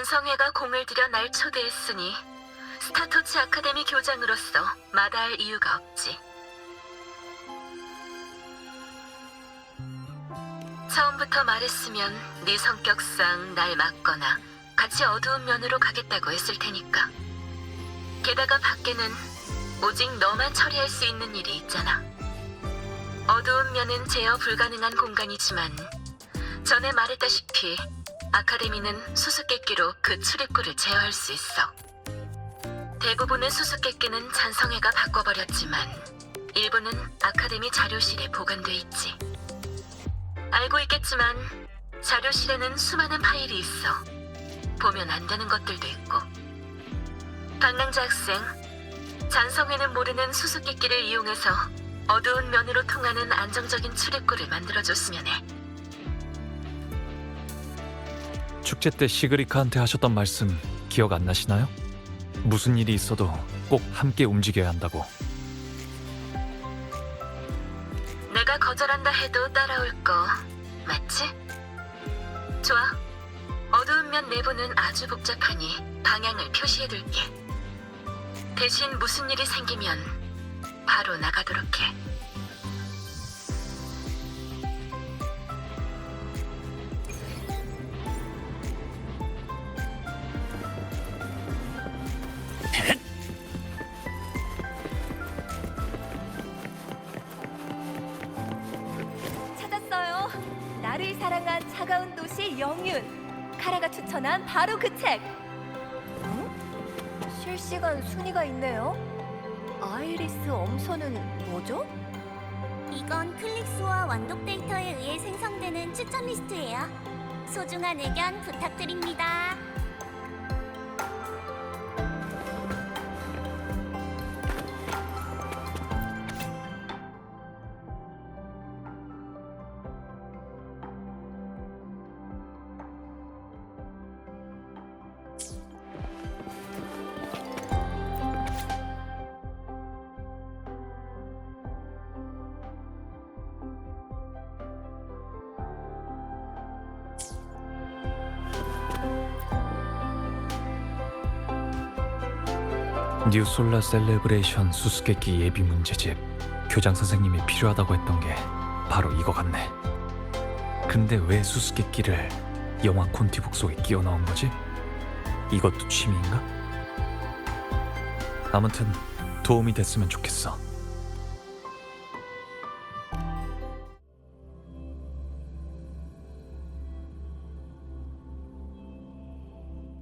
잔성회가 공을 들여 날 초대했으니 스타토치 아카데미 교장으로서 마다할 이유가 없지. 처음부터 말했으면 네 성격상 날 막거나 같이 어두운 면으로 가겠다고 했을 테니까. 게다가 밖에는 오직 너만 처리할 수 있는 일이 있잖아. 어두운 면은 제어 불가능한 공간이지만 전에 말했다시피 아카데미는 수수께끼로 그 출입구를 제어할 수 있어. 대부분의 수수께끼는 잔성회가 바꿔버렸지만 일부는 아카데미 자료실에 보관돼 있지. 알고 있겠지만 자료실에는 수많은 파일이 있어. 보면 안 되는 것들도 있고. 방랑자 학생, 잔성회는 모르는 수수께끼를 이용해서 어두운 면으로 통하는 안정적인 출입구를 만들어줬으면 해. 축제 때 시그리카한테 하셨던 말씀 기억 안 나시나요? 무슨 일이 있어도 꼭 함께 움직여야 한다고. 내가 거절한다 해도 따라올 거 맞지? 좋아. 어두운 면 내부는 아주 복잡하니 방향을 표시해둘게. 대신 무슨 일이 생기면 바로 나가도록 해. 찾았어요. 나를 사랑한 차가운 도시 영윤. 카라가 추천한 바로 그 책. 실시간 순위가 있네요. 아이리스 엄선은 뭐죠? 이건 클릭수와 완독 데이터에 의해 생성되는 추천 리스트예요. 소중한 의견 부탁드립니다. 뉴솔라 셀레브레이션 수수께끼 예비 문제집. 교장 선생님이 필요하다고 했던 게 바로 이거 같네. 근데 왜 수수께끼를 영화 콘티북 속에 끼워 넣은 거지? 이것도 취미인가? 아무튼 도움이 됐으면 좋겠어.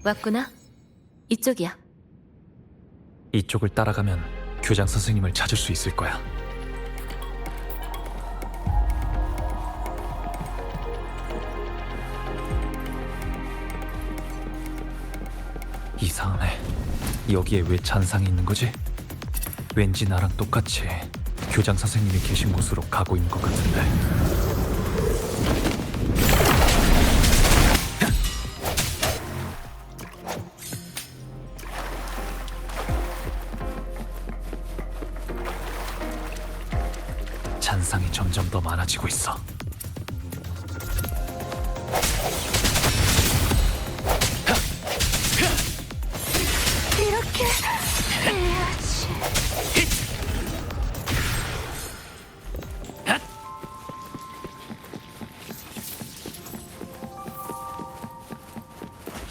왔구나. 이쪽이야. 이쪽을 따라가면 교장 선생님을 찾을 수 있을 거야. 이상하네. 여기에 왜 잔상이 있는 거지? 왠지 나랑 똑같이 교장 선생님이 계신 곳으로 가고 있는 것 같은데. 잔상이 점점 더 많아지고 있어. 이렇게 해야지.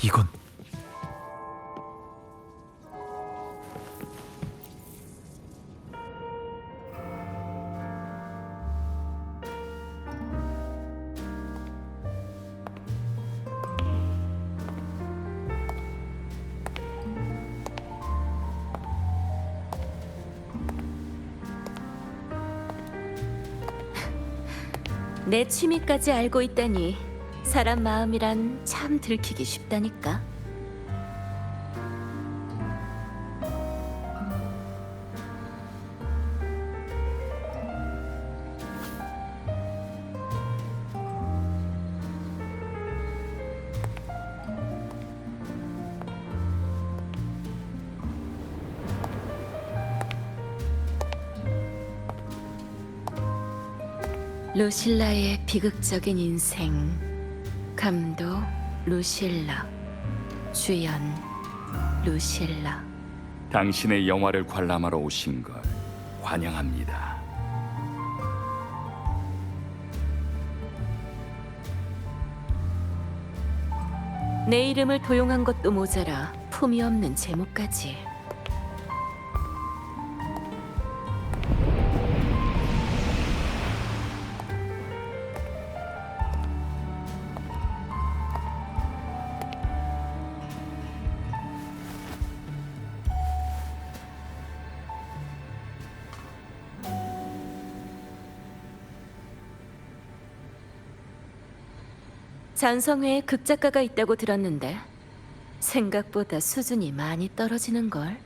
이건 내 취미까지 알고 있다니 사람 마음이란 참 들키기 쉽다니까. 루실라의 비극적인 인생. 감독 루실라. 주연 루실라. 당신의 영화를 관람하러 오신 걸 환영합니다. 내 이름을 도용한 것도 모자라 품이 없는 제목까지. 잔성회에 극작가가 있다고 들었는데 생각보다 수준이 많이 떨어지는 걸.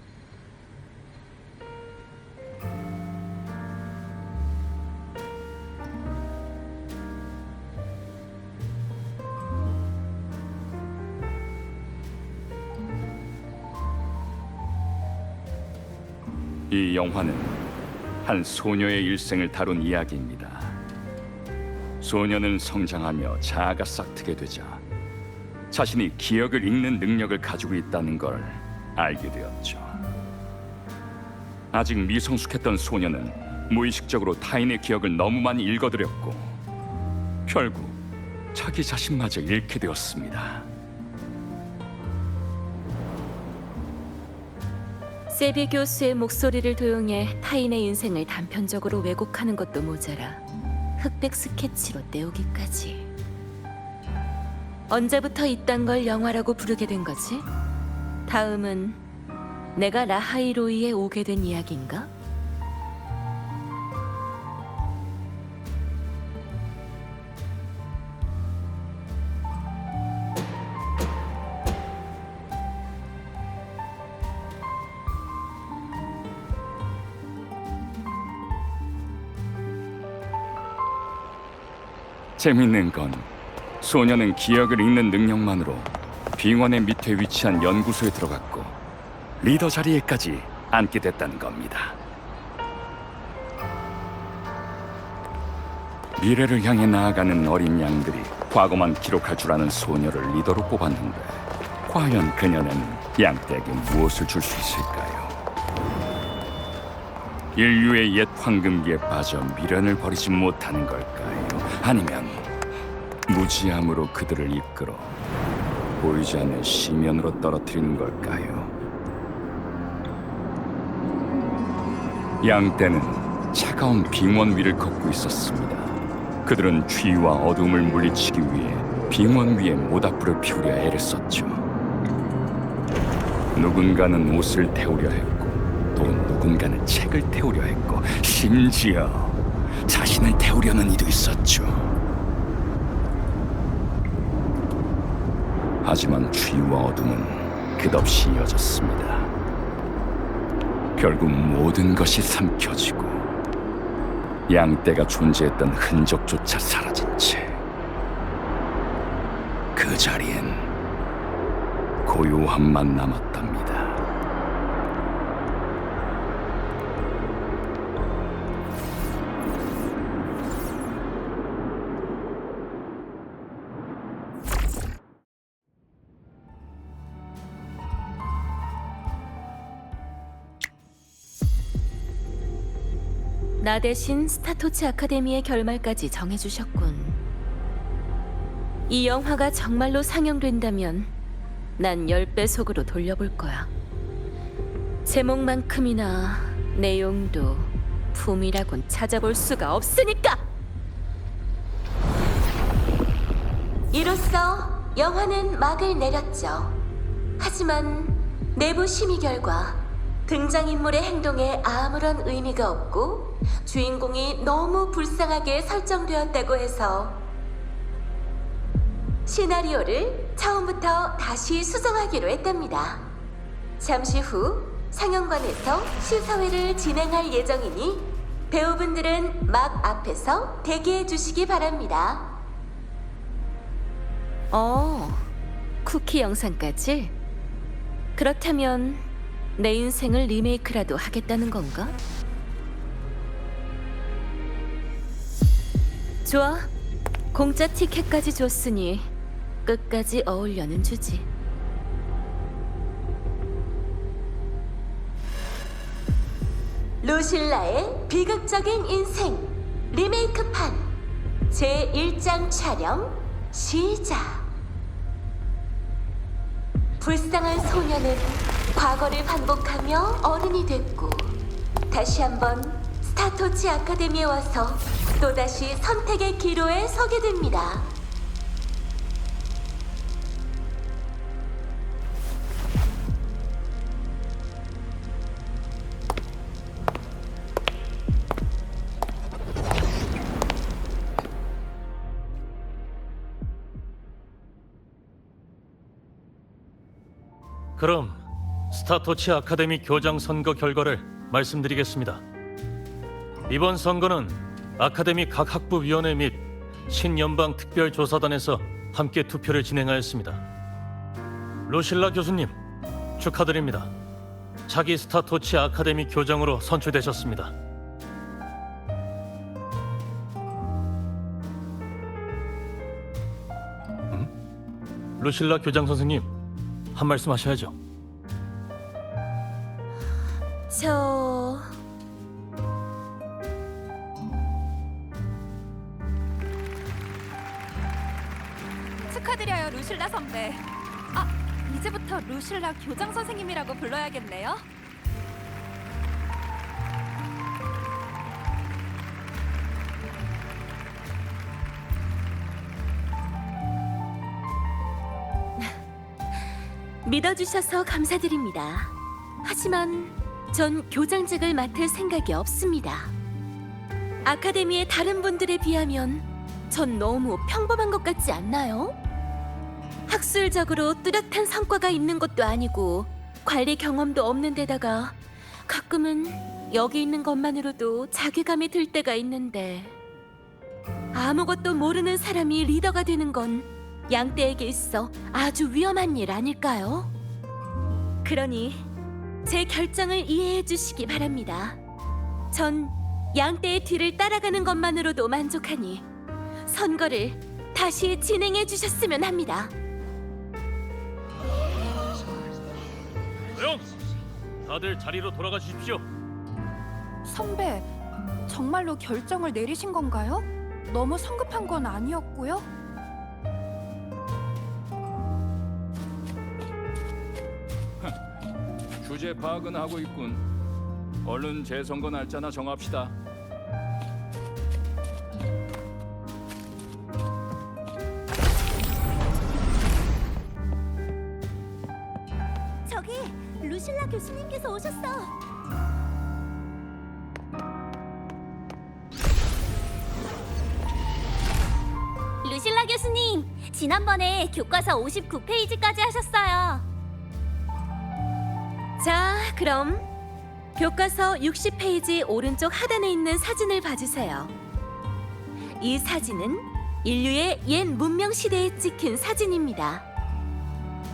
이 영화는 한 소녀의 일생을 다룬 이야기입니다. 소녀는 성장하며 자아가 싹트게 되자 자신이 기억을 읽는 능력을 가지고 있다는 걸 알게 되었죠. 아직 미성숙했던 소녀는 무의식적으로 타인의 기억을 너무 많이 읽어들였고 결국 자기 자신마저 잃게 되었습니다. 세비 교수의 목소리를 도용해 타인의 인생을 단편적으로 왜곡하는 것도 모자라 흑백 스케치로 떼우기까지. 언제부터 이딴 걸 영화라고 부르게 된 거지? 다음은 내가 라하이로이에 오게 된 이야기인가? 재밌는 건 소녀는 기억을 읽는 능력만으로 빙원의 밑에 위치한 연구소에 들어갔고 리더 자리에까지 앉게 됐다는 겁니다. 미래를 향해 나아가는 어린 양들이 과거만 기록할 줄 아는 소녀를 리더로 뽑았는데 과연 그녀는 양떼에게 무엇을 줄 수 있을까요? 인류의 옛 황금기에 빠져 미련을 버리지 못하는 걸까요? 아니면 무지함으로 그들을 이끌어 보이지 않는 심연으로 떨어뜨리는 걸까요? 양떼는 차가운 빙원 위를 걷고 있었습니다. 그들은 추위와 어둠을 물리치기 위해 빙원 위에 모닥불을 피우려 애를 썼죠. 누군가는 옷을 태우려 했고 또 누군가는 책을 태우려 했고 심지어 자신을 태우려는 이도 있었죠. 하지만 추위와 어둠은 끝없이 이어졌습니다. 결국 모든 것이 삼켜지고 양떼가 존재했던 흔적조차 사라진 채 그 자리엔 고요함만 남았답니다. 나 대신 스타토치 아카데미의 결말까지 정해주셨군. 이 영화가 정말로 상영된다면 난 10배속으로 돌려볼 거야. 제목만큼이나 내용도 품이라곤 찾아볼 수가 없으니까! 이로써 영화는 막을 내렸죠. 하지만 내부 심의 결과 등장인물의 행동에 아무런 의미가 없고 주인공이 너무 불쌍하게 설정되었다고 해서 시나리오를 처음부터 다시 수정하기로 했답니다. 잠시 후 상영관에서 시사회를 진행할 예정이니 배우분들은 막 앞에서 대기해 주시기 바랍니다. 쿠키 영상까지? 그렇다면 내 인생을 리메이크라도 하겠다는 건가? 좋아. 공짜 티켓까지 줬으니 끝까지 어울려는 주지. 루실라의 비극적인 인생 리메이크판 제1장 촬영 시작. 불쌍한 소녀는 과거를 반복하며 어른이 됐고 다시 한번 스타토치 아카데미에 와서 또다시 선택의 기로에 서게 됩니다. 그럼 스타토치 아카데미 교장 선거 결과를 말씀드리겠습니다. 이번 선거는 아카데미 각 학부위원회 및 신연방 특별조사단에서 함께 투표를 진행하였습니다. 루실라 교수님, 축하드립니다. 차기 스타토치 아카데미 교장으로 선출되셨습니다. 루실라 교장 선생님, 한 말씀 하셔야죠. 저... 축하드려요, 루실라 선배. 아, 이제부터 루실라 교장 선생님이라고 불러야겠네요. 믿어주셔서 감사드립니다. 하지만 전 교장직을 맡을 생각이 없습니다. 아카데미의 다른 분들에 비하면 전 너무 평범한 것 같지 않나요? 학술적으로 뚜렷한 성과가 있는 것도 아니고 관리 경험도 없는 데다가 가끔은 여기 있는 것만으로도 자괴감이 들 때가 있는데 아무것도 모르는 사람이 리더가 되는 건 양떼에게 있어 아주 위험한 일 아닐까요? 그러니 제 결정을 이해해 주시기 바랍니다. 전 양떼의 뒤를 따라가는 것만으로도 만족하니 선거를 다시 진행해 주셨으면 합니다. 조용! 다들 자리로 돌아가 주십시오. 선배, 정말로 결정을 내리신 건가요? 너무 성급한 건 아니었고요. 주제 파악은 하고 있군. 얼른 재선거 날짜나 정합시다. 저기 루실라 교수님께서 오셨어. 루실라 교수님, 지난번에 교과서 59페이지까지 하셨어요. 자, 그럼 교과서 60페이지 오른쪽 하단에 있는 사진을 봐주세요. 이 사진은 인류의 옛 문명 시대에 찍힌 사진입니다.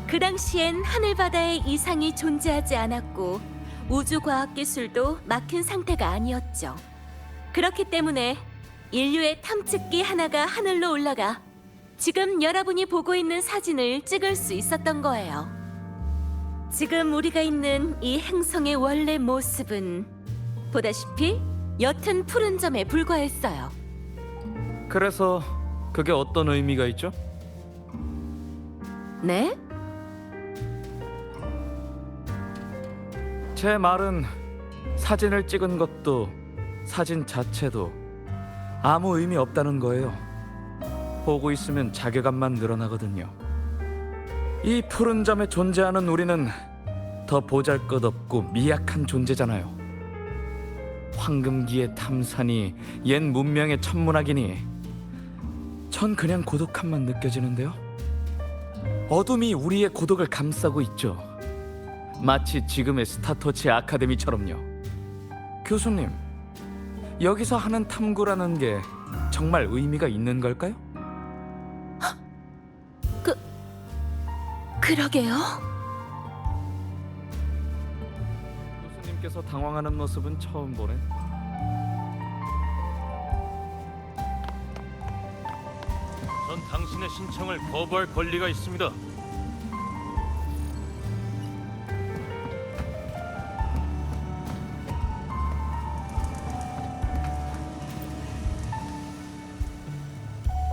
그 당시엔 하늘바다에 이상이 존재하지 않았고 우주과학기술도 막힌 상태가 아니었죠. 그렇기 때문에 인류의 탐측기 하나가 하늘로 올라가 지금 여러분이 보고 있는 사진을 찍을 수 있었던 거예요. 지금 우리가 있는 이 행성의 원래 모습은 보다시피 옅은 푸른 점에 불과했어요. 그래서 그게 어떤 의미가 있죠? 네? 제 말은 사진을 찍은 것도 사진 자체도 아무 의미 없다는 거예요. 보고 있으면 자괴감만 늘어나거든요. 이 푸른 점에 존재하는 우리는 더 보잘것없고 미약한 존재잖아요. 황금기의 탐사니 옛 문명의 천문학이니 전 그냥 고독함만 느껴지는데요. 어둠이 우리의 고독을 감싸고 있죠. 마치 지금의 스타토치 아카데미처럼요. 교수님, 여기서 하는 탐구라는 게 정말 의미가 있는 걸까요? 그러게요. 교수님께서 당황하는 모습은 처음 보네. 전 당신의 신청을 거부할 권리가 있습니다.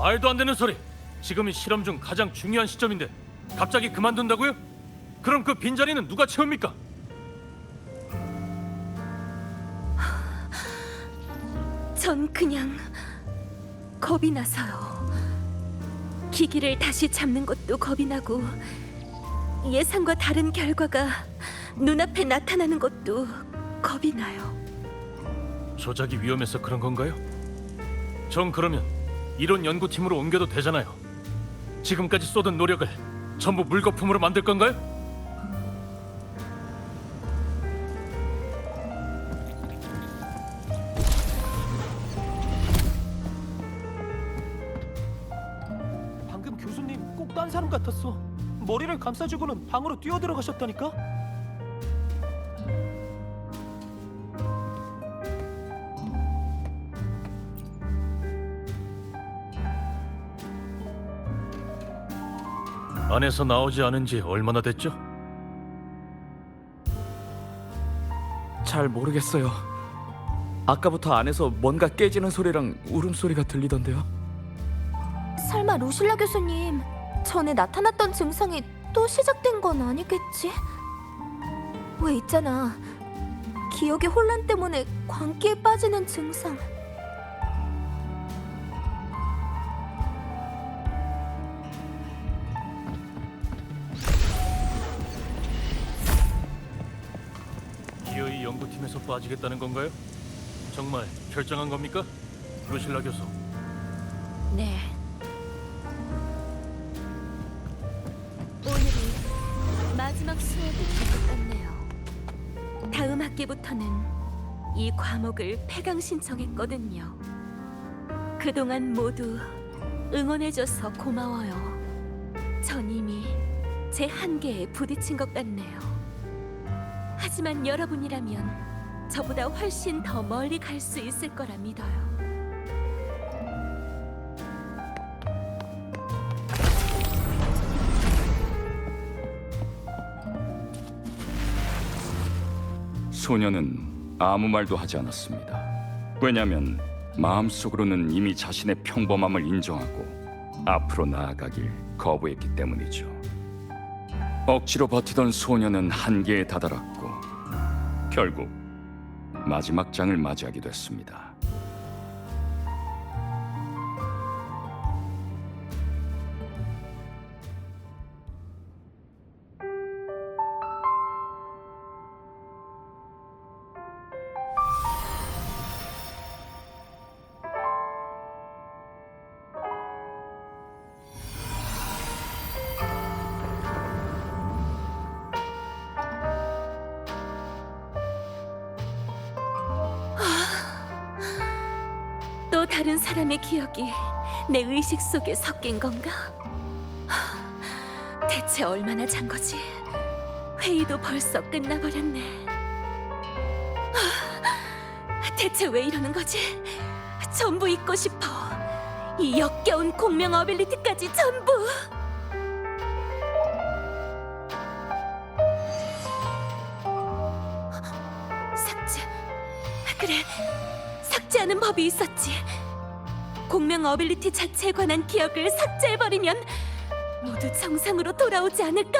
말도 안 되는 소리. 지금이 실험 중 가장 중요한 시점인데 갑자기 그만둔다고요? 그럼 그 빈자리는 누가 채웁니까? 전 그냥 겁이 나서요. 기기를 다시 잡는 것도 겁이 나고 예상과 다른 결과가 눈앞에 나타나는 것도 겁이 나요. 조작이 위험해서 그런 건가요? 전 그러면 이론 연구팀으로 옮겨도 되잖아요. 지금까지 쏟은 노력을 전부 물거품으로 만들 건가요? 방금 교수님 꼭 딴 사람 같았어. 머리를 감싸주고는 방으로 뛰어들어가셨다니까. 안에서 나오지 않은 지 얼마나 됐죠? 잘 모르겠어요. 아까부터 안에서 뭔가 깨지는 소리랑 울음소리가 들리던데요. 설마 루실라 교수님 전에 나타났던 증상이 또 시작된 건 아니겠지? 왜 있잖아. 기억의 혼란 때문에 광기에 빠지는 증상. 기어이 연구팀에서 빠지겠다는 건가요? 정말 결정한 겁니까? 루실라 교수. 네. 오늘이 마지막 수업이 될 것 같네요. 다음 학기부터는 이 과목을 폐강 신청했거든요. 그동안 모두 응원해줘서 고마워요. 전 이미 제 한계에 부딪힌 것 같네요. 하지만 여러분이라면 저보다 훨씬 더 멀리 갈 수 있을 거라 믿어요. 소녀는 아무 말도 하지 않았습니다. 왜냐하면 마음속으로는 이미 자신의 평범함을 인정하고 앞으로 나아가길 거부했기 때문이죠. 억지로 버티던 소녀는 한계에 다다랐고 결국 마지막 장을 맞이하게 됐습니다. 또 다른 사람의 기억이 내 의식 속에 섞인 건가? 대체 얼마나 잔 거지? 회의도 벌써 끝나버렸네. 대체 왜 이러는 거지? 전부 잊고 싶어. 이 역겨운 공명 어빌리티까지 전부. 삭제. 그래. 삭제하는 법이 있었지. 공명 어빌리티 자체에 관한 기억을 삭제해버리면 모두 정상으로 돌아오지 않을까?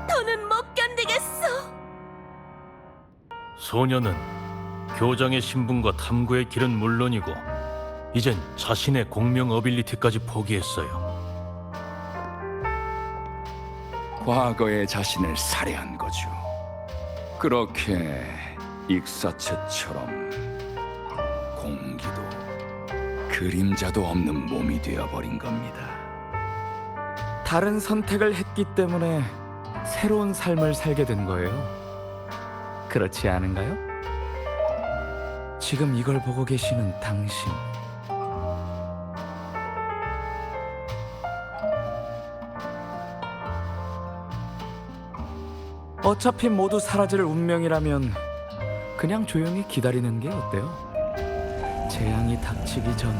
더는 못 견디겠어. 소녀는 교장의 신분과 탐구의 길은 물론이고 이젠 자신의 공명 어빌리티까지 포기했어요. 과거의 자신을 살해한 거죠. 그렇게 익사체처럼 공기도 그림자도 없는 몸이 되어버린 겁니다. 다른 선택을 했기 때문에 새로운 삶을 살게 된 거예요. 그렇지 않은가요? 지금 이걸 보고 계시는 당신. 어차피 모두 사라질 운명이라면 그냥 조용히 기다리는 게 어때요? 재앙이 닥치기 전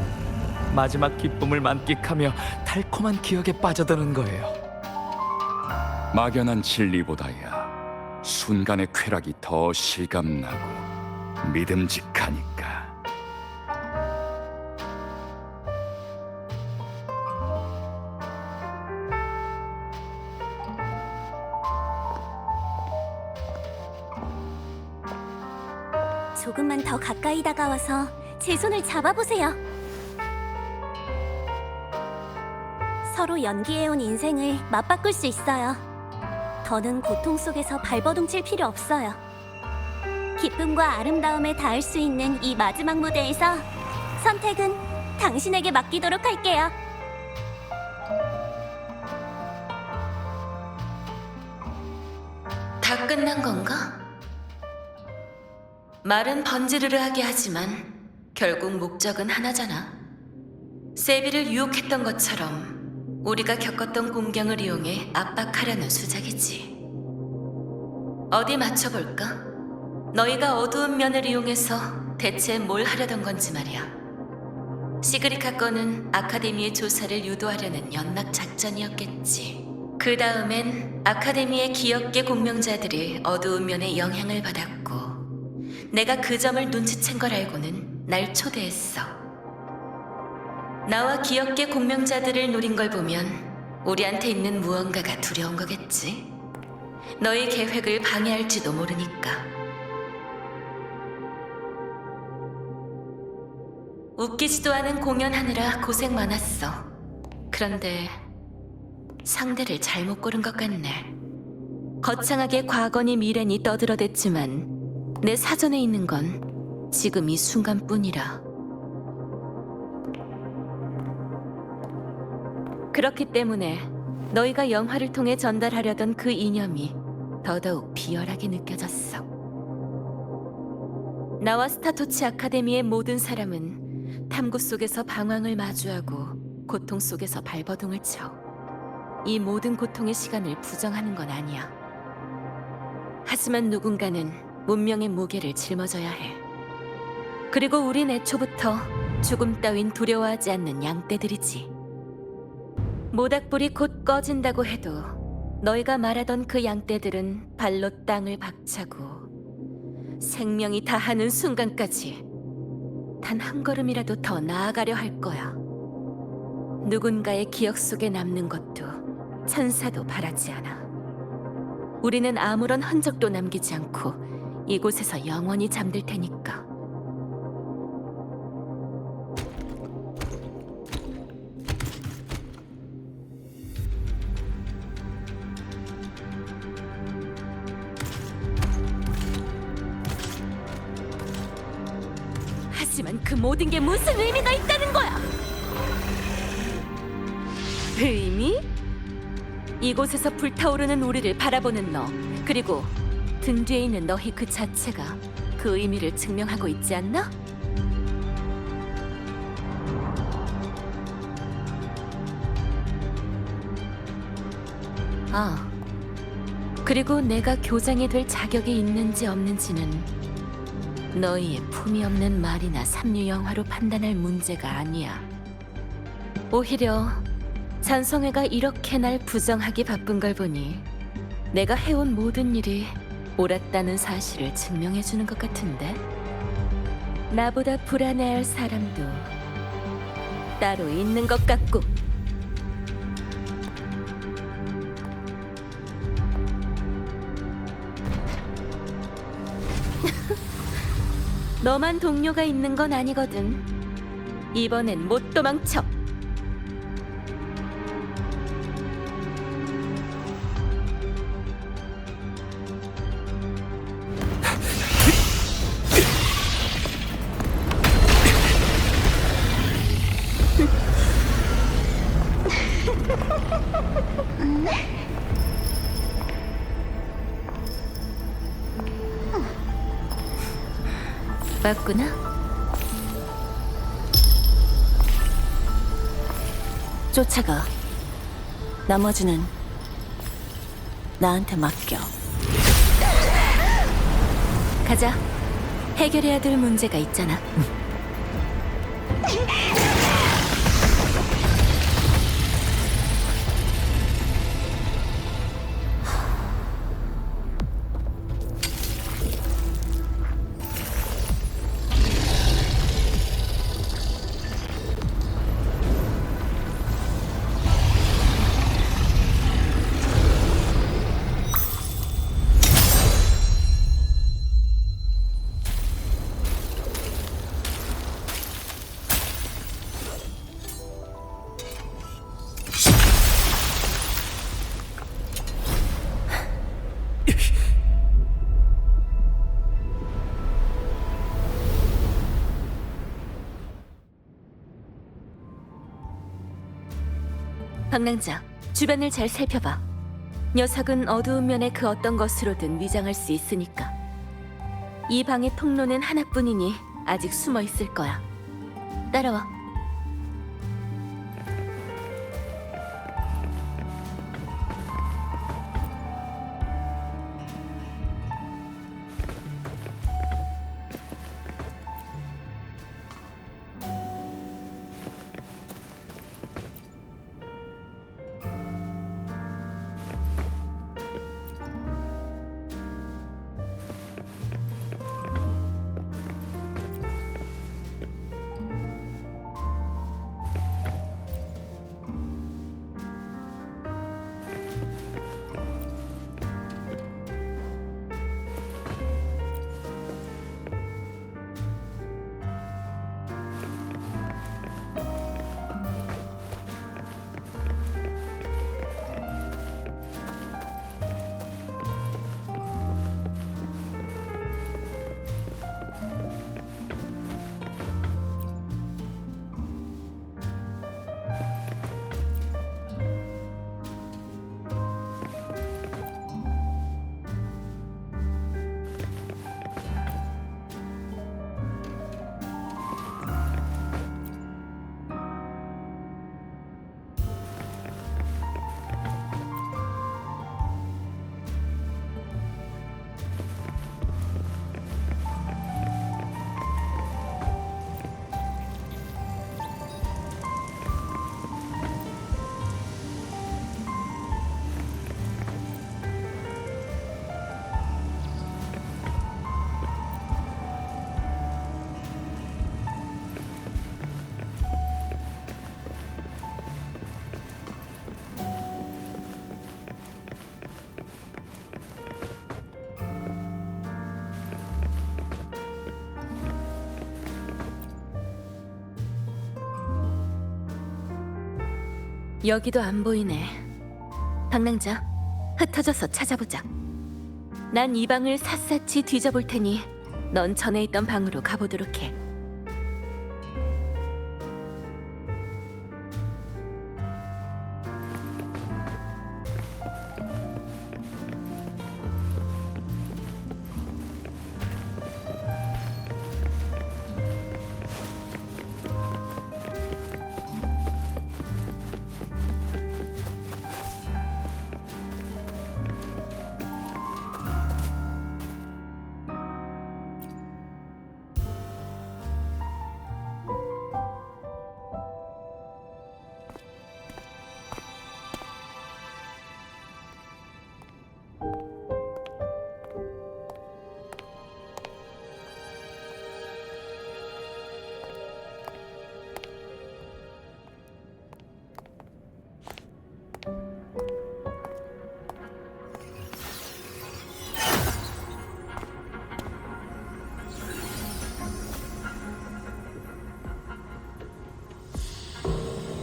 마지막 기쁨을 만끽하며 달콤한 기억에 빠져드는 거예요. 막연한 진리보다야 순간의 쾌락이 더 실감나고 믿음직하니까. 조금만 더 가까이 다가와서 제 손을 잡아보세요. 서로 연기해온 인생을 맞바꿀 수 있어요. 더는 고통 속에서 발버둥 칠 필요 없어요. 기쁨과 아름다움에 닿을 수 있는 이 마지막 무대에서 선택은 당신에게 맡기도록 할게요. 다 끝난 건가? 말은 번지르르하게 하지만 결국 목적은 하나잖아. 세비를 유혹했던 것처럼 우리가 겪었던 공경을 이용해 압박하려는 수작이지. 어디 맞춰볼까? 너희가 어두운 면을 이용해서 대체 뭘 하려던 건지 말이야. 시그리카 건은 아카데미의 조사를 유도하려는 연막 작전이었겠지. 그 다음엔 아카데미의 기억계 공명자들이 어두운 면에 영향을 받았고, 내가 그 점을 눈치챈 걸 알고는 날 초대했어. 나와 기억계 공명자들을 노린 걸 보면 우리한테 있는 무언가가 두려운 거겠지. 너희 계획을 방해할지도 모르니까. 웃기지도 않은 공연하느라 고생 많았어. 그런데 상대를 잘못 고른 것 같네. 거창하게 과거니 미래니 떠들어댔지만 내 사전에 있는 건 지금 이 순간뿐이라. 그렇기 때문에 너희가 영화를 통해 전달하려던 그 이념이 더더욱 비열하게 느껴졌어. 나와 스타토치 아카데미의 모든 사람은 탐구 속에서 방황을 마주하고 고통 속에서 발버둥을 쳐. 이 모든 고통의 시간을 부정하는 건 아니야. 하지만 누군가는 문명의 무게를 짊어져야 해. 그리고 우린 애초부터 죽음 따윈 두려워하지 않는 양떼들이지. 모닥불이 곧 꺼진다고 해도 너희가 말하던 그 양떼들은 발로 땅을 박차고 생명이 다하는 순간까지 단 한 걸음이라도 더 나아가려 할 거야. 누군가의 기억 속에 남는 것도 천사도 바라지 않아. 우리는 아무런 흔적도 남기지 않고 이곳에서 영원히 잠들 테니까. 하지만 그 모든 게 무슨 의미가 있다는 거야? 의미? 이곳에서 불타오르는 우리를 바라보는 너, 그리고 등 뒤에 있는 너희 그 자체가 그 의미를 증명하고 있지 않나? 아, 그리고 내가 교장이 될 자격이 있는지 없는지는 너희의 품이 없는 말이나 삼류 영화로 판단할 문제가 아니야. 오히려 잔성회가 이렇게 날 부정하기 바쁜 걸 보니 내가 해온 모든 일이 옳았다는 사실을 증명해주는 것 같은데? 나보다 불안해할 사람도 따로 있는 것 같고. 너만 동료가 있는 건 아니거든. 이번엔 못 도망쳐. 맞구나. 쫓아가. 나머지는 나한테 맡겨. 가자. 해결해야 될 문제가 있잖아. 방랑자, 주변을 잘 살펴봐. 녀석은 어두운 면의 그 어떤 것으로든 위장할 수 있으니까. 이 방의 통로는 하나뿐이니 아직 숨어 있을 거야. 따라와. 여기도 안 보이네. 방랑자, 흩어져서 찾아보자. 난 이 방을 샅샅이 뒤져볼 테니 넌 전에 있던 방으로 가보도록 해.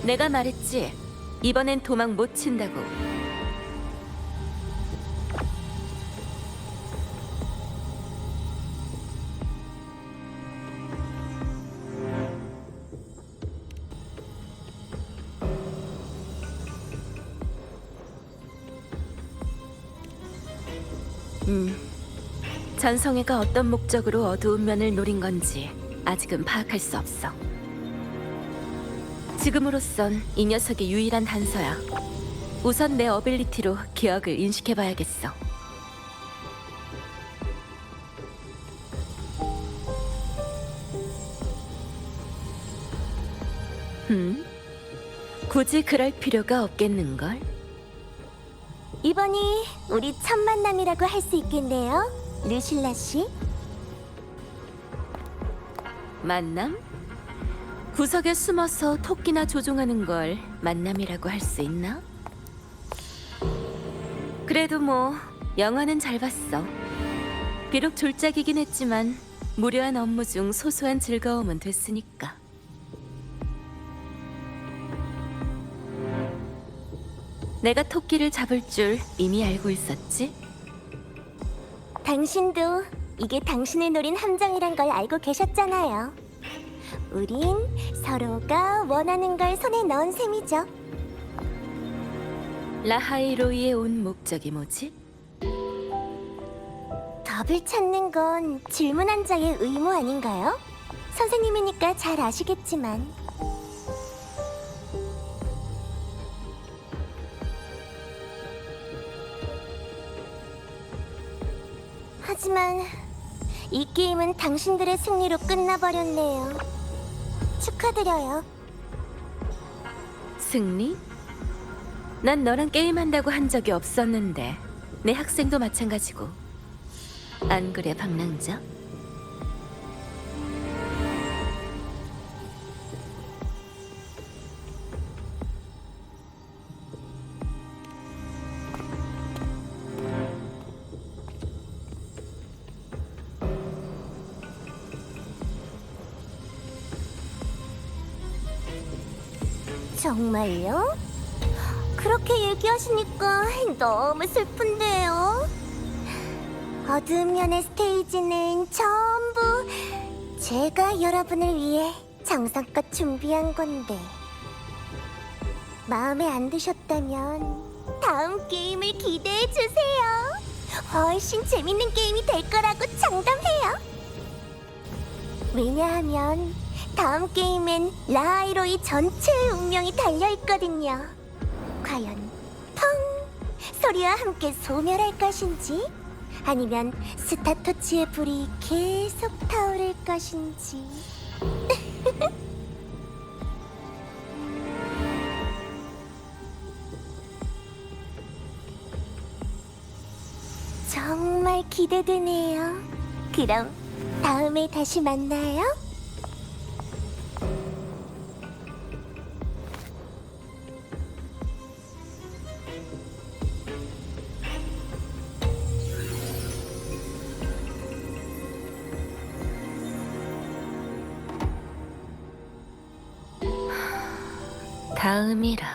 내가 말했지. 이번엔 도망 못 친다고. 전성애가 어떤 목적으로 어두운 면을 노린 건지 아직은 파악할 수 없어. 지금으로선 이 녀석의 유일한 단서야. 우선 내 어빌리티로 기억을 인식해봐야겠어. 굳이 그럴 필요가 없겠는걸? 이번이 우리 첫 만남이라고 할 수 있겠네요, 루실라 씨. 만남? 구석에 숨어서 토끼나 조종하는 걸 만남이라고 할 수 있나? 그래도 뭐 영화는 잘 봤어. 비록 졸작이긴 했지만 무료한 업무 중 소소한 즐거움은 됐으니까. 내가 토끼를 잡을 줄 이미 알고 있었지? 당신도 이게 당신을 노린 함정이란 걸 알고 계셨잖아요. 우린 서로가 원하는 걸 손에 넣은 셈이죠. 라하이로이에 온 목적이 뭐지? 답을 찾는 건 질문 한 장의 의무 아닌가요? 선생님이니까 잘 아시겠지만. 하지만 이 게임은 당신들의 승리로 끝나버렸네요. 축하드려요. 승리? 난 너랑 게임한다고 한 적이 없었는데 내 학생도 마찬가지고. 안 그래, 박랑자? 정말요? 그렇게 얘기하시니까 너무 슬픈데요. 어두운 면의 스테이지는 전부 제가 여러분을 위해 정성껏 준비한 건데 마음에 안 드셨다면 다음 게임을 기대해 주세요. 훨씬 재밌는 게임이 될 거라고 장담해요. 왜냐하면 다음 게임엔 라하이로이 전체의 운명이 달려있거든요. 과연 펑! 소리와 함께 소멸할 것인지 아니면 스타토치의 불이 계속 타오를 것인지. 정말 기대되네요. 그럼 다음에 다시 만나요. 다음이라.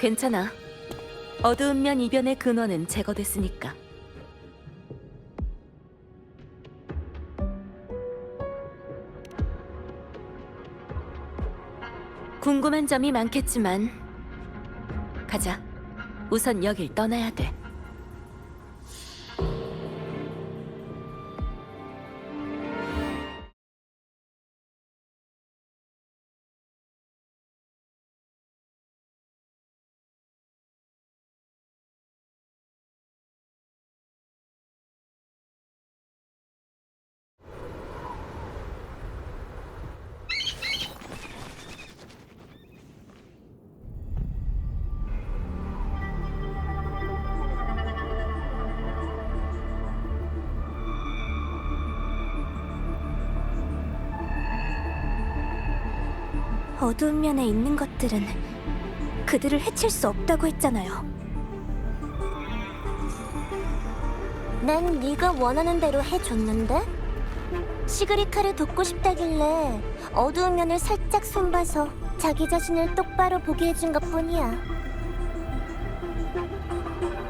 괜찮아. 어두운 면 이변의 근원은 제거됐으니까. 궁금한 점이 많겠지만 가자. 우선 여길 떠나야 돼. 어두운 면에 있는 것들은 그들을 해칠 수 없다고 했잖아요. 난 네가 원하는 대로 해줬는데? 시그리카를 돕고 싶다길래 어두운 면을 살짝 손봐서 자기 자신을 똑바로 보게 해준 것뿐이야.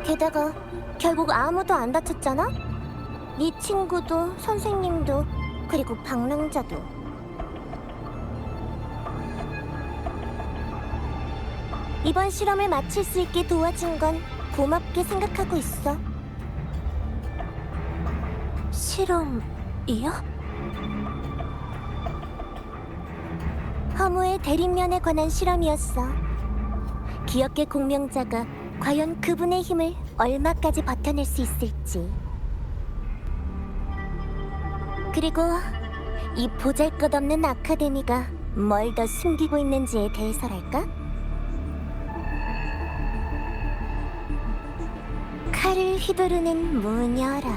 게다가 결국 아무도 안 다쳤잖아? 네 친구도 선생님도 그리고 방랑자도. 이번 실험을 마칠 수 있게 도와준 건 고맙게 생각하고 있어. 실험이요? 허무의 대립면에 관한 실험이었어. 기억계 공명자가 과연 그분의 힘을 얼마까지 버텨낼 수 있을지. 그리고 이 보잘것없는 아카데미가 뭘 더 숨기고 있는지에 대해서랄까? 칼을 휘두르는 무녀라.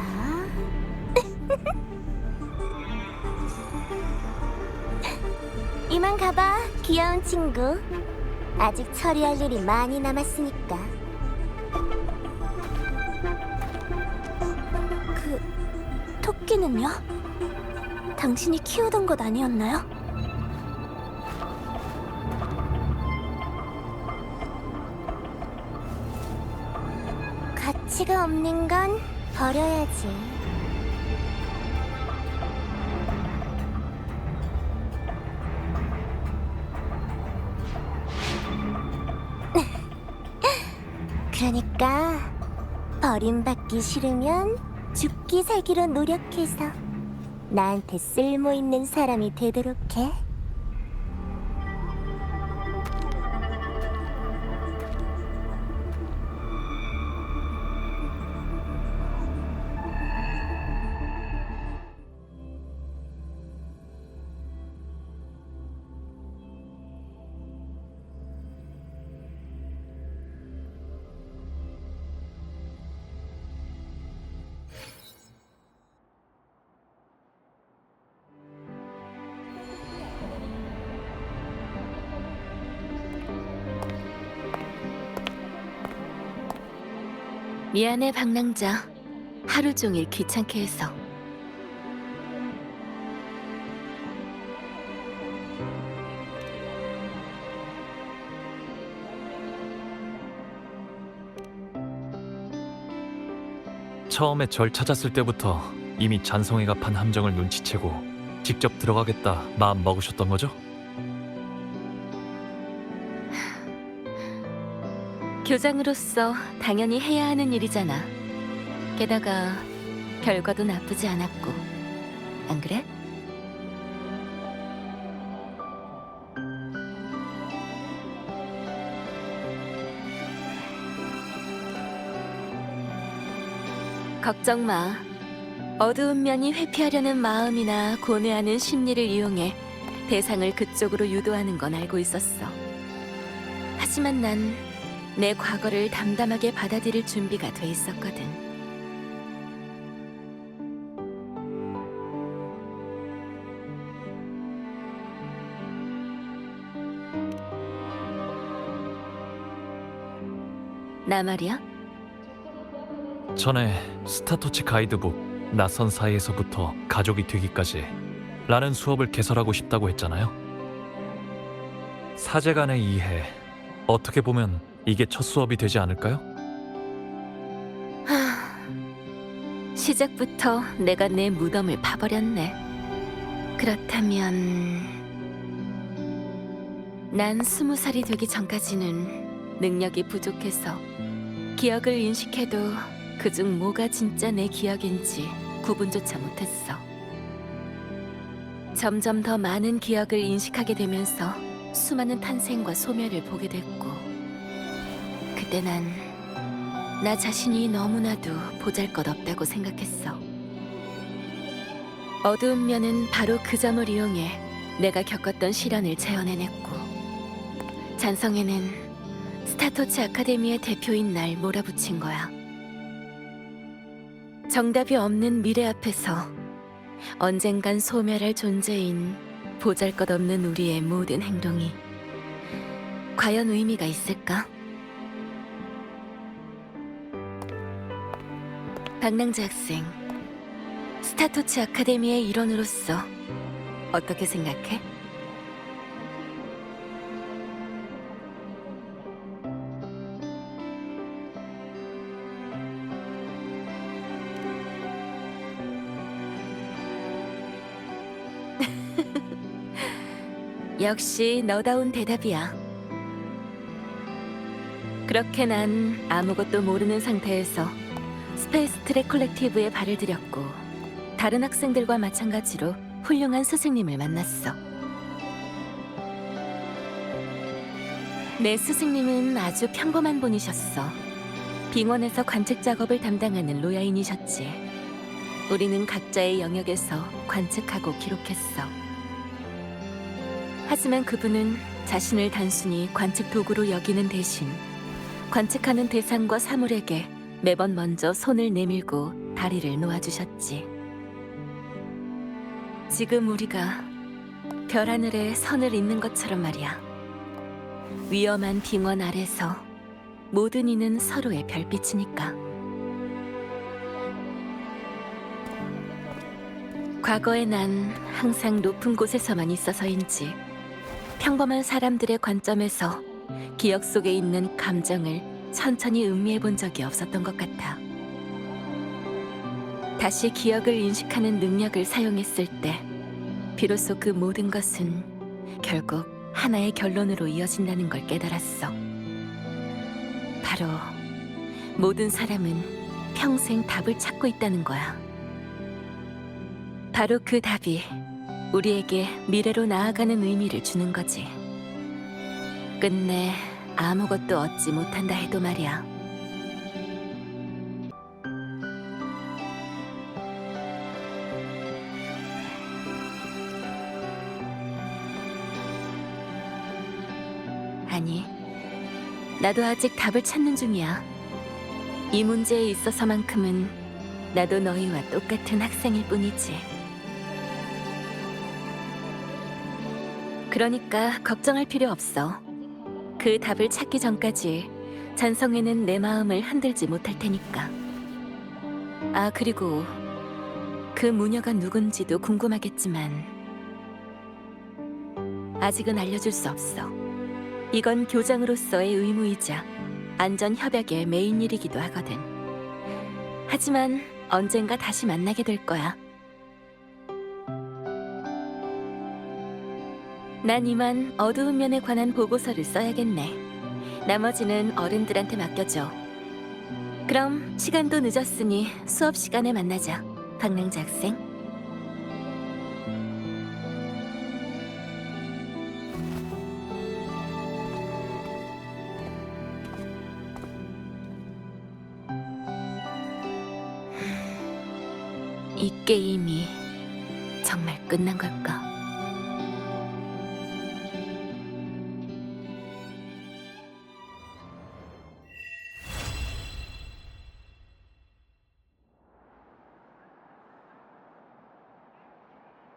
이만 가봐, 귀여운 친구. 아직 처리할 일이 많이 남았으니까. 그 토끼는요? 당신이 키우던 것 아니었나요? 가치가 없는 건 버려야지. 그러니까 버림받기 싫으면 죽기 살기로 노력해서 나한테 쓸모있는 사람이 되도록 해. 미안해, 방랑자. 하루 종일 귀찮게 해서. 처음에 절 찾았을 때부터 이미 잔성이가 판 함정을 눈치채고 직접 들어가겠다 마음 먹으셨던 거죠? 교장으로서 당연히 해야 하는 일이잖아. 게다가 결과도 나쁘지 않았고. 안 그래? 걱정 마. 어두운 면이 회피하려는 마음이나 고뇌하는 심리를 이용해 대상을 그쪽으로 유도하는 건 알고 있었어. 하지만 난 내 과거를 담담하게 받아들일 준비가 돼 있었거든. 나 말이야? 전에 스타토치 가이드북 낯선 사이에서부터 가족이 되기까지 라는 수업을 개설하고 싶다고 했잖아요. 사제간의 이해, 어떻게 보면 이게 첫 수업이 되지 않을까요? 시작부터 내가 내 무덤을 파버렸네. 그렇다면 난 20살이 되기 전까지는 능력이 부족해서 기억을 인식해도 그중 뭐가 진짜 내 기억인지 구분조차 못했어. 점점 더 많은 기억을 인식하게 되면서 수많은 탄생과 소멸을 보게 됐고, 그때 난 나 자신이 너무나도 보잘것없다고 생각했어. 어두운 면은 바로 그 점을 이용해 내가 겪었던 시련을 재현해냈고, 잔성에는 스타토치 아카데미의 대표인 날 몰아붙인 거야. 정답이 없는 미래 앞에서 언젠간 소멸할 존재인 보잘것없는 우리의 모든 행동이 과연 의미가 있을까? 방랑자 학생, 스타토치 아카데미의 일원으로서 어떻게 생각해? 역시 너다운 대답이야. 그렇게 난 아무것도 모르는 상태에서 스페이스 트랙 콜렉티브에 발을 들였고, 다른 학생들과 마찬가지로 훌륭한 스승님을 만났어. 내 스승님은 아주 평범한 분이셨어. 빙원에서 관측 작업을 담당하는 로야인이셨지. 우리는 각자의 영역에서 관측하고 기록했어. 하지만 그분은 자신을 단순히 관측 도구로 여기는 대신 관측하는 대상과 사물에게 매번 먼저 손을 내밀고 다리를 놓아주셨지. 지금 우리가 별하늘에 선을 잇는 것처럼 말이야. 위험한 빙원 아래서 모든 이는 서로의 별빛이니까. 과거에 난 항상 높은 곳에서만 있어서인지 평범한 사람들의 관점에서 기억 속에 있는 감정을 천천히 음미해 본 적이 없었던 것 같아. 다시 기억을 인식하는 능력을 사용했을 때 비로소 그 모든 것은 결국 하나의 결론으로 이어진다는 걸 깨달았어. 바로 모든 사람은 평생 답을 찾고 있다는 거야. 바로 그 답이 우리에게 미래로 나아가는 의미를 주는 거지. 끝내 아무것도 얻지 못한다 해도 말이야. 아니, 나도 아직 답을 찾는 중이야. 이 문제에 있어서만큼은 나도 너희와 똑같은 학생일 뿐이지. 그러니까 걱정할 필요 없어. 그 답을 찾기 전까지 잔성회는 내 마음을 흔들지 못할 테니까. 아, 그리고 그 무녀가 누군지도 궁금하겠지만 아직은 알려줄 수 없어. 이건 교장으로서의 의무이자 안전협약의 메인 일이기도 하거든. 하지만 언젠가 다시 만나게 될 거야. 난 이만 어두운 면에 관한 보고서를 써야겠네. 나머지는 어른들한테 맡겨줘. 그럼 시간도 늦었으니 수업 시간에 만나자, 박랑자 학생. 이 게임이 정말 끝난 걸까?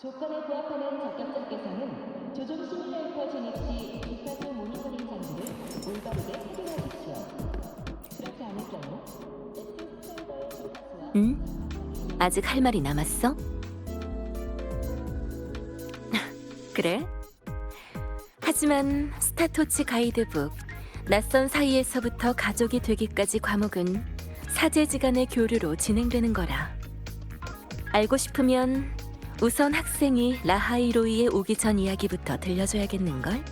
조건에 부합하는 적격자께서는 조종 시뮬레이터 진입 시 주파수 모니터링 장비를 올바르게 확인하십시오. 그렇지 않을 경우 액티브 사이버의 주파수와 응? 아직 할 말이 남았어? 그래? 하지만 스타토치 가이드북 낯선 사이에서부터 가족이 되기까지 과목은 사제지간의 교류로 진행되는 거라. 알고 싶으면 우선 학생이 라하이로이에 오기 전 이야기부터 들려줘야겠는걸?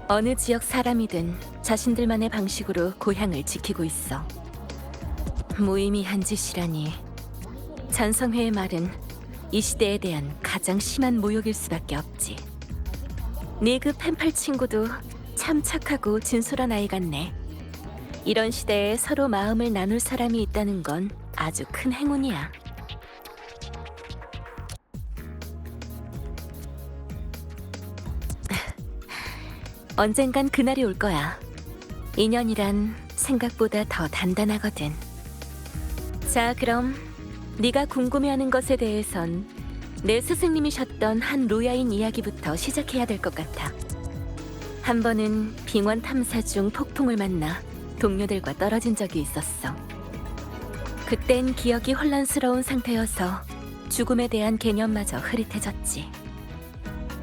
어느 지역 사람이든 자신들만의 방식으로 고향을 지키고 있어. 무의미한 짓이라니. 잔성회의 말은 이 시대에 대한 가장 심한 모욕일 수밖에 없지. 네 그 펜팔 친구도 참 착하고 진솔한 아이 같네. 이런 시대에 서로 마음을 나눌 사람이 있다는 건 아주 큰 행운이야. 언젠간 그날이 올 거야. 인연이란 생각보다 더 단단하거든. 자, 그럼 네가 궁금해하는 것에 대해선 내 스승님이셨던 한 로야인 이야기부터 시작해야 될 것 같아. 한 번은 빙원 탐사 중 폭풍을 만나 동료들과 떨어진 적이 있었어. 그땐 기억이 혼란스러운 상태여서 죽음에 대한 개념마저 흐릿해졌지.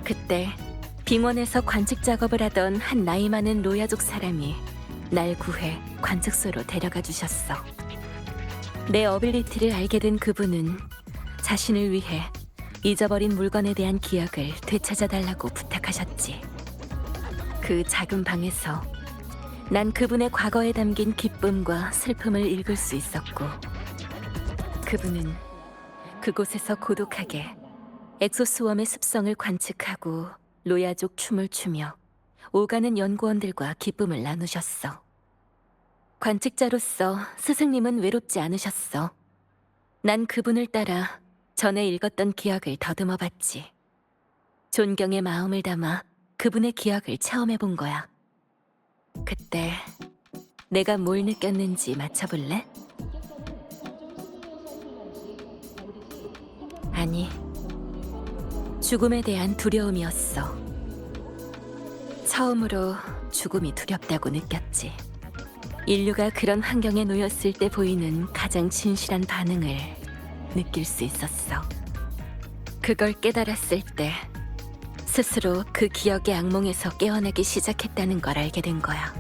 그때 빙원에서 관측 작업을 하던 한 나이 많은 로야족 사람이 날 구해 관측소로 데려가 주셨어. 내 어빌리티를 알게 된 그분은 자신을 위해 잊어버린 물건에 대한 기억을 되찾아달라고 부탁하셨지. 그 작은 방에서 난 그분의 과거에 담긴 기쁨과 슬픔을 읽을 수 있었고, 그분은 그곳에서 고독하게 엑소스웜의 습성을 관측하고 로야족 춤을 추며 오가는 연구원들과 기쁨을 나누셨어. 관측자로서 스승님은 외롭지 않으셨어. 난 그분을 따라 전에 읽었던 기억을 더듬어 봤지. 존경의 마음을 담아 그분의 기억을 체험해 본 거야. 그때 내가 뭘 느꼈는지 맞춰볼래? 아니, 죽음에 대한 두려움이었어. 처음으로 죽음이 두렵다고 느꼈지. 인류가 그런 환경에 놓였을 때 보이는 가장 진실한 반응을 느낄 수 있었어. 그걸 깨달았을 때 스스로 그 기억의 악몽에서 깨어나기 시작했다는 걸 알게 된 거야.